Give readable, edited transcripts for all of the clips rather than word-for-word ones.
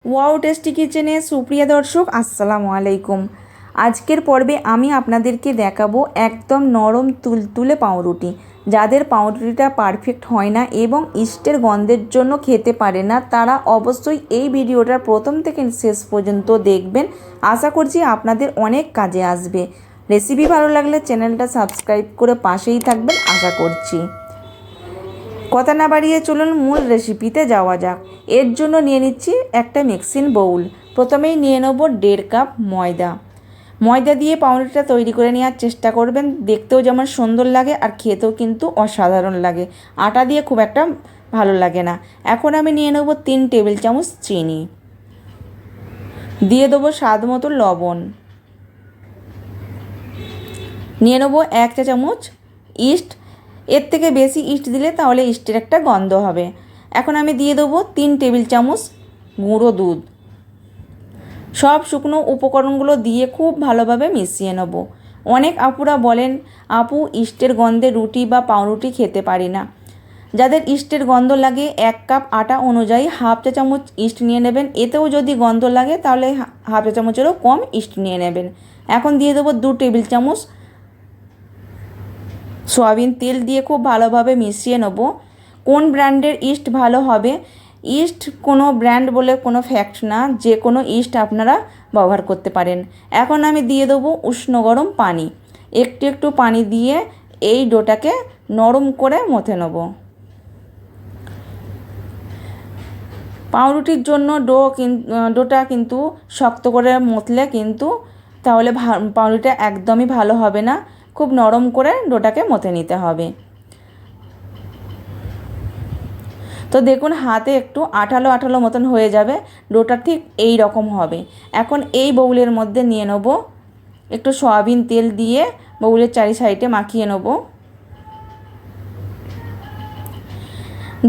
Wow tasty কিচেনে সুপ্রিয় দর্শক আসসালামু আলাইকুম। আজকের পর্বে আমি আপনাদেরকে দেখাবো একদম নরম তুলতুলে পাউরুটি। যাদের পাউরুটিটা পারফেক্ট হয় না এবং ইস্টের গন্ধের জন্য খেতে পারে না, তারা অবশ্যই এই ভিডিওটা প্রথম থেকে শেষ পর্যন্ত দেখবেন। আশা করছি আপনাদের অনেক কাজে আসবে। রেসিপি ভালো লাগলে চ্যানেলটা সাবস্ক্রাইব করে পাশেই থাকবেন আশা করছি। কথা না বাড়িয়ে চলুন মূল রেসিপিতে যাওয়া যাক। এর জন্য নিয়ে নিচ্ছি একটা মিক্সিং বাউল। প্রথমেই নিয়ে নেব 1.5 কাপ ময়দা দিয়ে পাউরুটিটা তৈরি করে নেওয়ার চেষ্টা করবেন। দেখতেও যেমন সুন্দর লাগে আর খেতেও কিন্তু অসাধারণ লাগে। আটা দিয়ে খুব একটা ভালো লাগে না। এখন আমি নিয়ে নেব 3 টেবিল চামচ চিনি, দিয়ে দেবো স্বাদ মতো লবণ, নিয়ে নেব 1 চা চামচ ইস্ট। এর থেকে বেশি ইস্ট দিলে তাহলে ইস্টের একটা গন্ধ হবে। এখন আমি দিয়ে দেবো 3 টেবিল চামচ গুঁড়ো দুধ। সব শুকনো উপকরণগুলো দিয়ে খুব ভালোভাবে মিশিয়ে নেব। অনেক আপুরা বলেন, আপু ইস্টের গন্ধে রুটি বা পাউরুটি খেতে পারি না। যাদের ইস্টের গন্ধ লাগে 1 কাপ আটা অনুযায়ী হাফ চা চামচ ইস্ট নিয়ে নেবেন। এতেও যদি গন্ধ লাগে তাহলে হাফ চা চামচেরও কম ইস্ট নিয়ে নেবেন। এখন দিয়ে দেবো 2 টেবিল চামচ সয়াবিন তেল, দিয়ে খুব ভালোভাবে মিশিয়ে নেব। কোন ব্র্যান্ডের ইস্ট ভালো হবে? ইস্ট কোনো ব্র্যান্ড বলে কোনো ফ্যাক্ট না, যে কোনো ইস্ট আপনারা ব্যবহার করতে পারেন। এখন আমি দিয়ে দেবো উষ্ণ গরম পানি। একটু একটু পানি দিয়ে এই ডোটাকে নরম করে মথে নেব। পাউরুটির জন্য ডোটা কিন্তু শক্ত করে মথলে কিন্তু তাহলে পাউরুটিটা একদমই ভালো হবে না। খুব নরম করে ডোটাকে মথে নিতে হবে। তো দেখুন হাতে একটু আঠালো আঠালো মতন হয়ে যাবে, ডোটা ঠিক এই রকম হবে। এখন এই বাউলের মধ্যে নিয়ে নেব একটু সয়াবিন তেল, দিয়ে বাউলের চারি সাইডে মাখিয়ে নেব।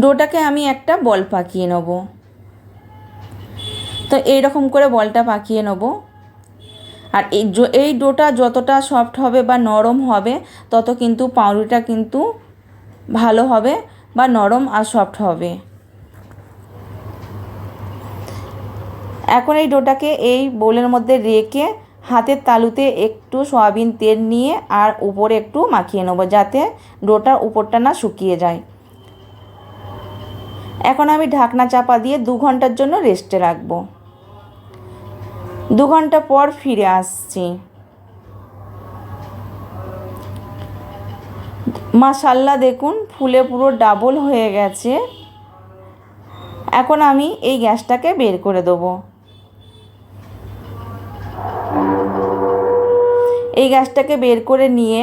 ডোটাকে আমি একটা বল পাকিয়ে নেব। তো এই রকম করে বলটা পাকিয়ে নেব। আর এই ডোটা যতটা সফট হবে বা নরম হবে তত কিন্তু পাউরুটিটা কিন্তু ভালো হবে বা নরম আর সফট হবে। এখন এই ডোটাকে এই বোলের মধ্যে রেখে হাতের তালুতে একটু সয়াবিন তেল নিয়ে আর উপরে একটু মাখিয়ে নেব, যাতে ডোটার উপরটা না শুকিয়ে যায়। এখন আমি ঢাকনা চাপা দিয়ে 2 ঘন্টার জন্য রেস্টে রাখবো। 2 ঘন্টা পর ফিরে আসছি। মাশাআল্লাহ দেখুন ফুলে পুরো ডাবল হয়ে গেছে। এখন আমি এই গ্যাসটাকে বের করে দেবো। এই গ্যাসটাকে বের করে নিয়ে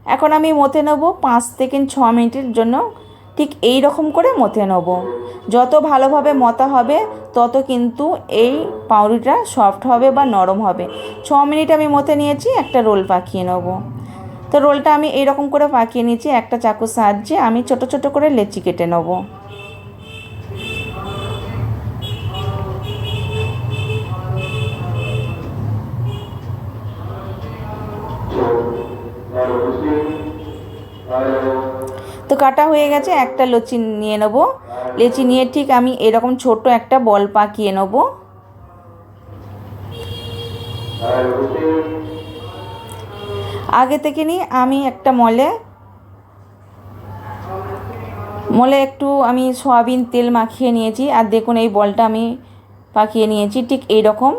এখন আমি মথে নেব 5 থেকে 6 মিনিটের জন্য। ঠিক এই রকম করে মথে নেব। যত ভালোভাবে মথা হবে তত কিন্তু এই পাউরুটিটা সফট হবে বা নরম হবে। 6 মিনিট আমি মথে নিয়েছি। একটা রোল পাকিয়ে নেব। তো রোলটা আমি এই রকম করে পাকিয়ে নিয়েছি। একটা চাকুর সাহায্যে আমি ছোট ছোট করে লেচি কেটে নেব। তো কাটা হয়ে গেছে। একটা লচি নিয়ে নেব। লেচি নিয়ে ঠিক আমি এরকম ছোট একটা বল পাকিয়ে নেব। আগে থেকে নিয়ে আমি একটা মলে একটু আমি সয়াবিন তেল মাখিয়ে নিয়েছি। আর দেখুন এই বলটা আমি পাকিয়ে নিয়েছি। ঠিক এই রকম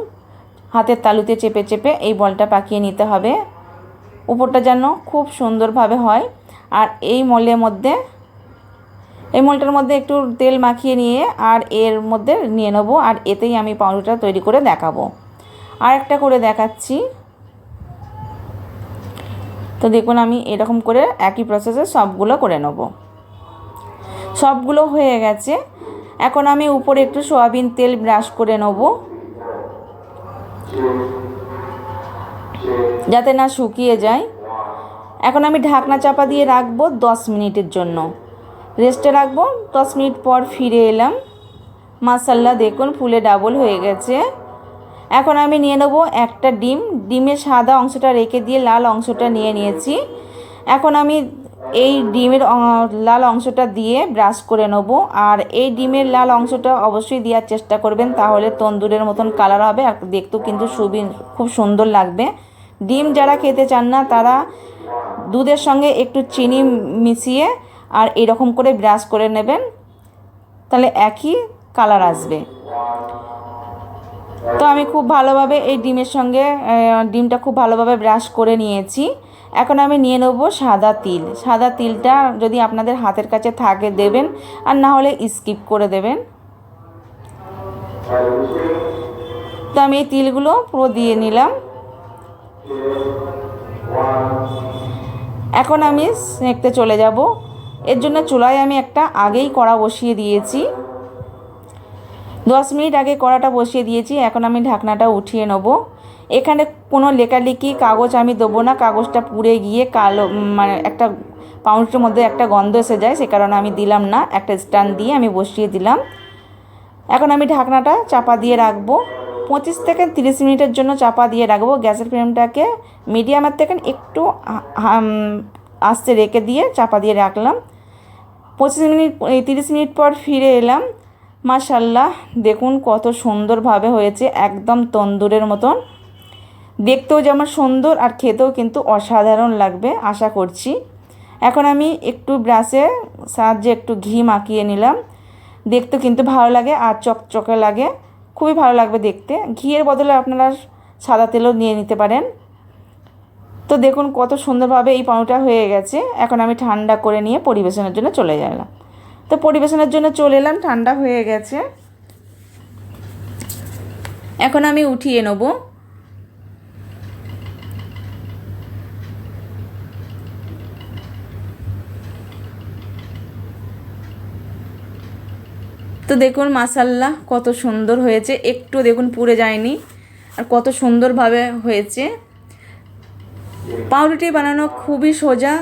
হাতের তালুতে চেপে চেপে এই বলটা পাকিয়ে নিতে হবে। উপরটা যেন খুব সুন্দরভাবে হয়। আর এই মলটার মধ্যে একটু তেল মাখিয়ে নিয়ে আর এর মধ্যে নিয়ে নেবো। আর এতেই আমি পাউরুটিটা তৈরি করে দেখাবো। আর একটা করে দেখাচ্ছি। তো দেখুন আমি এরকম করে একই প্রসেসে সবগুলো করে নেব। সবগুলো হয়ে গেছে। এখন আমি উপরে একটু সয়াবিন তেল ব্রাশ করে নেব, যাতে না শুকিয়ে যায়। এখন আমি ঢাকনা চাপা দিয়ে রাখবো 10 মিনিটের জন্য। রেস্টে রাখবো। 10 মিনিট পর ফিরে এলাম। মাশাআল্লাহ দেখুন ফুলে ডাবল হয়ে গেছে। এখন আমি নিয়ে নেব একটা ডিমের সাদা অংশটা রেখে দিয়ে লাল অংশটা নিয়ে নিয়েছি। এখন আমি এই ডিমের লাল অংশটা দিয়ে ব্রাশ করে নেব। আর এই ডিমের লাল অংশটা অবশ্যই দেওয়ার চেষ্টা করবেন, তাহলে তন্দুরের মতন কালার হবে আর দেখতেও কিন্তু খুব সুন্দর লাগবে। ডিম যারা খেতে চান না তারা দুধের সঙ্গে একটু চিনি মিশিয়ে আর এরকম করে ব্রাশ করে নেবেন, তাহলে একই কালার আসবে। তো আমি খুব ভালোভাবে এই ডিমটা খুব ভালোভাবে ব্রাশ করে নিয়েছি। এখন আমি নিয়ে নেব সাদা তিল। সাদা তিলটা যদি আপনাদের হাতের কাছে থাকে দেবেন, আর না হলে স্কিপ করে দেবেন। তো আমি এই তিলগুলো পুরো দিয়ে নিলাম। এখন আমি সেঁকতে চলে যাব। এর জন্য চুলায় আমি একটা আগেই কড়া বসিয়ে দিয়েছি, 10 মিনিট আগে কড়াটা বসিয়ে দিয়েছি। এখন আমি ঢাকনাটা উঠিয়ে নেব। এখানে কোনো লেখালেখি কাগজ আমি দেবো না, কাগজটা পুড়ে গিয়ে কালো মানে একটা পাউরুটির মধ্যে একটা গন্ধ এসে যায়, সে কারণে আমি দিলাম না। একটা স্ট্যান্ড দিয়ে আমি বসিয়ে দিলাম। এখন আমি ঢাকনাটা চাপা দিয়ে রাখবো 25 থেকে 30 মিনিটের জন্য চাপা দিয়ে রাখবো। গ্যাসের ফ্লেমটাকে মিডিয়ামের থেকে একটু আস্তে রেখে দিয়ে চাপা দিয়ে রাখলাম। 30 মিনিট পর ফিরে এলাম। মাশাআল্লাহ, দেখুন কত সুন্দরভাবে হয়েছে, একদম তন্দুরের মতন। দেখতেও যেমন সুন্দর আর খেতেও কিন্তু অসাধারণ লাগবে আশা করছি। এখন আমি একটু ব্রাশের সাহায্যে একটু ঘি মাখিয়ে নিলাম। দেখতে কিন্তু ভালো লাগে আর চকচকে লাগে, খুবই ভালো লাগবে দেখতে। ঘিয়ের বদলে আপনারা সাদা তেলও নিয়ে নিতে পারেন। তো দেখুন কত সুন্দরভাবে এই পাউরুটিটা হয়ে গেছে। এখন আমি ঠান্ডা করে নিয়ে পরিবেশনের জন্য চলে গেলাম। তো পরিবেশনের জন্য চলে এলাম, ঠান্ডা হয়ে গেছে। এখন আমি উঠিয়ে নেব। তো দেখুন মাশাআল্লাহ কত সুন্দর হয়েছে, একটু দেখুন পুড়ে যায়নি আর কত সুন্দরভাবে হয়েছে। পাউরুটি বানানো খুবই সোজা।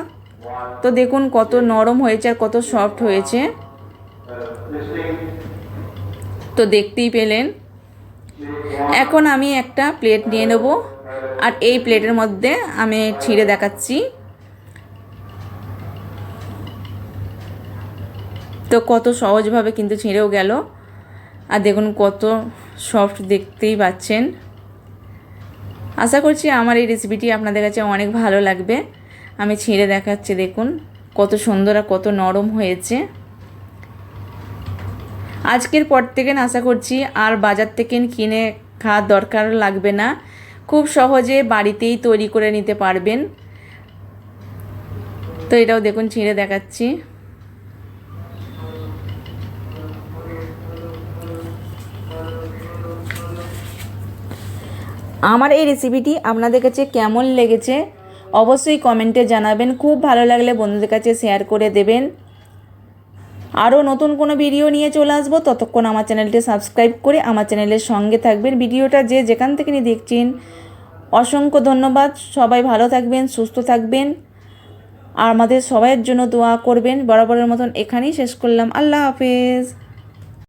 তো দেখুন কত নরম হয়েছে আর কত সফট হয়েছে, তো দেখতেই পেলেন। এখন আমি একটা প্লেট নিয়ে নেব আর এই প্লেটের মধ্যে আমি ছিঁড়ে দেখাচ্ছি। তো কত সহজভাবে কিন্তু ছিঁড়েও গেল, আর দেখুন কত সফট, দেখতেই পাচ্ছেন। আশা করছি আমার এই রেসিপিটি আপনাদের কাছে অনেক ভালো লাগবে। আমি ছিঁড়ে দেখাচ্ছি, দেখুন কত সুন্দর আর কত নরম হয়েছে। আজকের পর থেকে আশা করছি আর বাজার থেকে কিনে খাওয়ার দরকার লাগবে না, খুব সহজে বাড়িতেই তৈরি করে নিতে পারবেন। তো এটাও দেখুন ছিঁড়ে দেখাচ্ছি। আমার এই রেসিপিটি আপনাদের কাছে কেমন লেগেছে অবশ্যই কমেন্টে জানাবেন। খুব ভালো লাগলে বন্ধুদের কাছে শেয়ার করে দেবেন। আরও নতুন কোনো ভিডিও নিয়ে চলে আসবো, ততক্ষণ আমার চ্যানেলটি সাবস্ক্রাইব করে আমার চ্যানেলের সঙ্গে থাকবেন। ভিডিওটা যেখান থেকে নিয়ে দেখছেন অসংখ্য ধন্যবাদ। সবাই ভালো থাকবেন, সুস্থ থাকবেন আর আমাদের সবাইয়ের জন্য দোয়া করবেন। বরাবরের মতন এখানেই শেষ করলাম। আল্লাহ হাফেজ।